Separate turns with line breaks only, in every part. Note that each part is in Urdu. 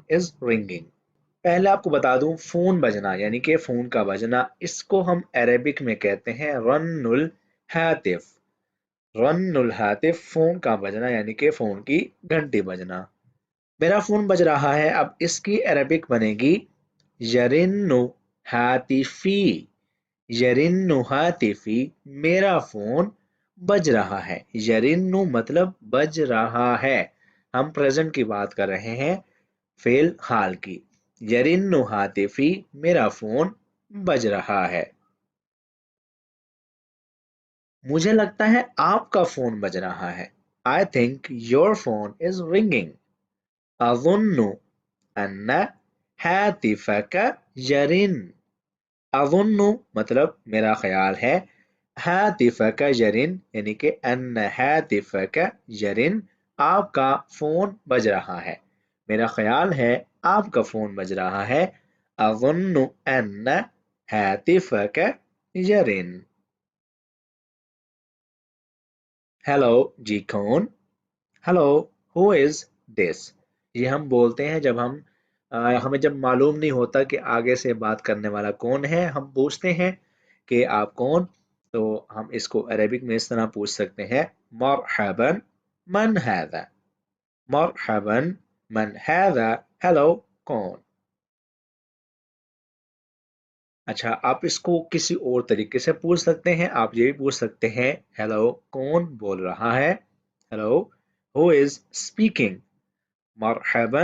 is ringing. پہلے آپ کو بتا دوں فون بجنا یعنی کہ فون کا بجنا اس کو ہم عربک میں کہتے ہیں رن الہاتف. رن الہاتف فون کا بجنا یعنی کہ فون کی گھنٹی بجنا. میرا فون بج رہا ہے اب اس کی عربک بنے گی یرن ہاتفی. یرن ہاتفی میرا فون بج رہا ہے. یرن مطلب بج رہا ہے. ہم پریزنٹ کی بات کر رہے ہیں فعل حال کی. یرن ہاتفی میرا فون بج رہا ہے. مجھے لگتا ہے آپ کا فون بج رہا ہے. I think your phone is ringing. أظن أن هاتفك يرن. أظن مطلب میرا خیال ہے. ہاتفک یرن یعنی کہ ان ہاتفک یرن آپ کا فون بج رہا ہے. میرا خیال ہے آپ کا فون بج رہا ہے. اظن ان ہاتفک یرن. ہیلو جی کون. ہیلو ہو از دس. یہ ہم بولتے ہیں جب ہمیں جب معلوم نہیں ہوتا کہ آگے سے بات کرنے والا کون ہے. ہم پوچھتے ہیں کہ آپ کون. تو ہم اس کو عربک میں اس طرح پوچھ سکتے ہیں مرحبا من هذا. مرحبا من هذا. ہیلو کون. اچھا آپ اس کو کسی اور طریقے سے پوچھ سکتے ہیں. آپ یہ بھی پوچھ سکتے ہیں ہیلو کون بول رہا ہے. Hello who is speaking. مرحبا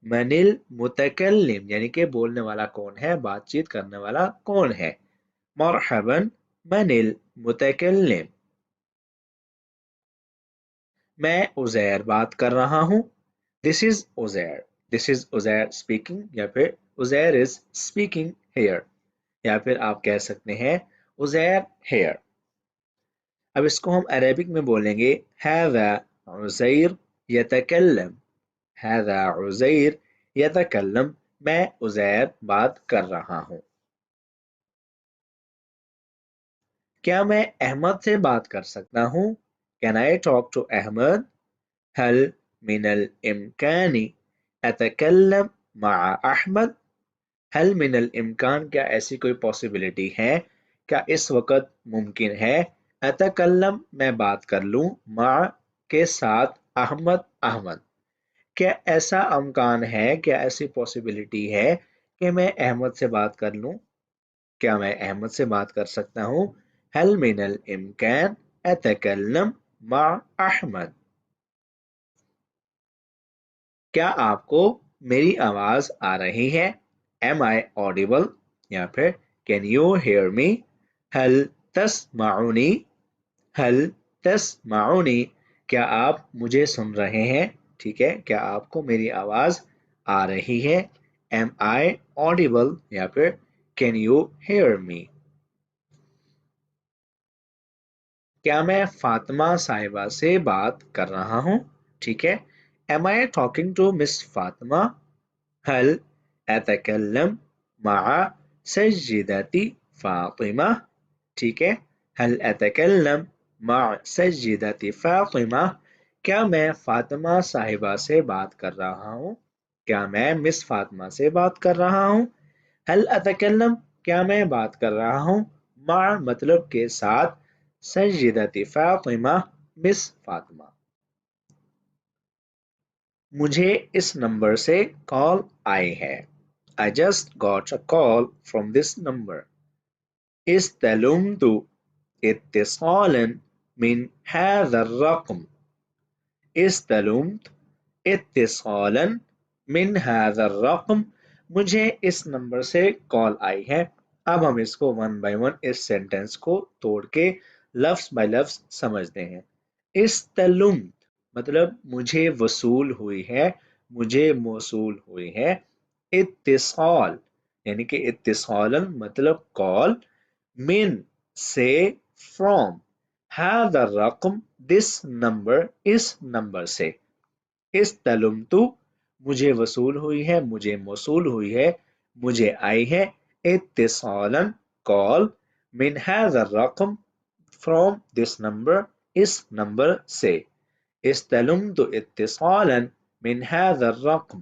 من المتکلم یعنی کہ بولنے والا کون ہے بات چیت کرنے والا کون ہے. مرحبا من المتکلم. میں عزیر بات کر رہا ہوں. This is Uzair. This is Uzair speaking یا پھر عزیر is speaking here. یا پھر آپ کہہ سکتے ہیں عزیر here. اب اس کو ہم عربک میں بولیں گے هذا عزیر یتکلم. هذا عزیر یتکلم. میں عزیر بات کر رہا ہوں. کیا میں احمد سے بات کر سکتا ہوں. Can I talk to Ahmed. هل من الإمكان أتكلم مع أحمد. هل من الإمكان کیا ایسی کوئی پاسبلٹی ہے کیا اس وقت ممکن ہے أتكلم میں بات کر لوں مع کے ساتھ احمد. کیا ایسا امکان ہے کیا ایسی پاسبلٹی ہے کہ میں احمد سے بات کر لوں. کیا میں احمد سے بات کر سکتا ہوں. هل من الإمكان أتكلم مع أحمد. کیا آپ کو میری آواز آ رہی ہے. Am I audible یا پھر Can you hear me. هل تسمعني. هل تسمعني کیا آپ مجھے سن رہے ہیں. ٹھیک ہے کیا آپ کو میری آواز آ رہی ہے. Am I audible یا پھر Can you hear me. کیا میں فاطمہ صاحبہ سے بات کر رہا ہوں. ٹھیک ہے Am I talking to Miss Fatima. هل أتكلم مع سيدتي فاطمة. ٹھیک ہے هل أتكلم مع سيدتي فاطمة کیا میں فاطمہ صاحبہ سے بات کر رہا ہوں. کیا میں مس فاطمہ سے بات کر رہا ہوں. هل أتكلم کیا میں بات کر رہا ہوں مع مطلب کے ساتھ سیدتی فاطمہ مس فاطمہ. مجھے اس نمبر سے کال آئی ہے. I just got a call from this number. استلمت اتصالا من هذا الرقم. استلمت اتصالا من هذا الرقم مجھے اس نمبر سے کال آئی ہے. اب ہم اس کو ون بائی ون اس سینٹنس کو توڑ کے لفظ بائی لفظ سمجھتے ہیں. استلمت مطلب مجھے وصول ہوئی ہے مجھے موصول ہوئی ہے. اتصال یعنی کہ اتصالاً مطلب کال. من سے from. هذا الرقم this number اس نمبر سے. استلمت مجھے وصول ہوئی ہے مجھے موصول ہوئی ہے مجھے آئی ہے. اتصالاً کال. من هذا الرقم from this number اس نمبر سے. استلمت اتصالا من هذا الرقم.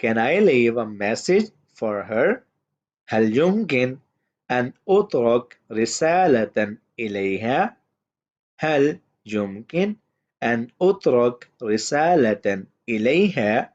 Can I leave a message for her? هل يمكن أن أترك رسالة إليها؟ هل يمكن أن أترك رسالة إليها؟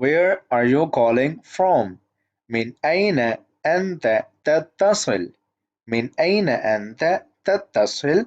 Where are you calling from? من أين أنت تتصل? من أين أنت تتصل?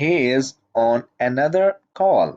He is on another call.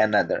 another।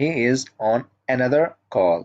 He is on another call.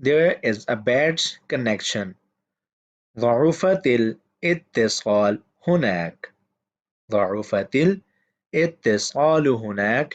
There is a bad connection. ضعفت الاتصال هناك. ضعفت الاتصال هناك.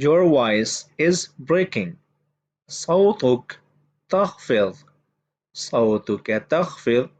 Your voice is breaking. صوتك تخفض. صوتك تخفض.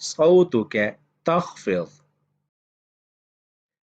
صوتك تخفض.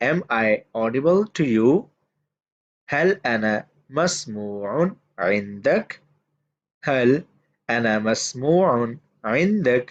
Am I audible to you? هل أنا مسموع عندك؟ هل أنا مسموع عندك؟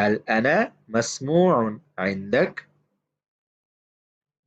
هل أنا مسموع عندك?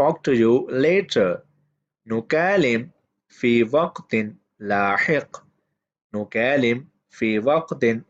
Talk to you later. نكالم في وقت لاحق. نكالم في وقت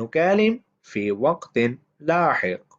نكالم في وقت لاحق.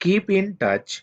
Keep in touch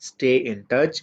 stay in touch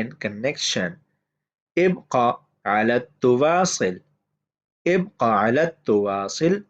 in connection. ابقى على التواصل. ابقى على التواصل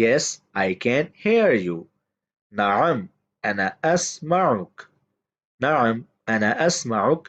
Yes, I can hear you. نعم أنا أسمعك. نعم أنا أسمعك.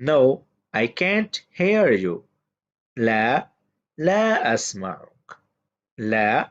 No, I can't hear you. Law, law أسمعك. Law,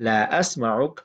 law أسمعك.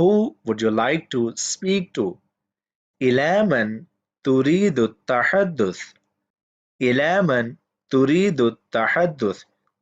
Who would you like to speak to? إلى من تريد التحدث؟ إلى من تريد التحدث؟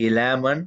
إلى من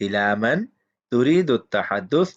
إلى من تريد التحدث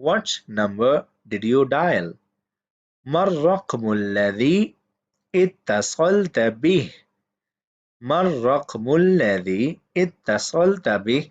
What number did you dial? ما الرقم الذي اتصلت به؟ ما الرقم الذي اتصلت به؟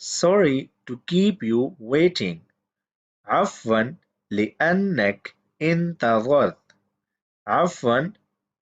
Sorry to keep you waiting. عفوا لأنك انتظرت. عفوا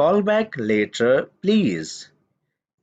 Call back later please.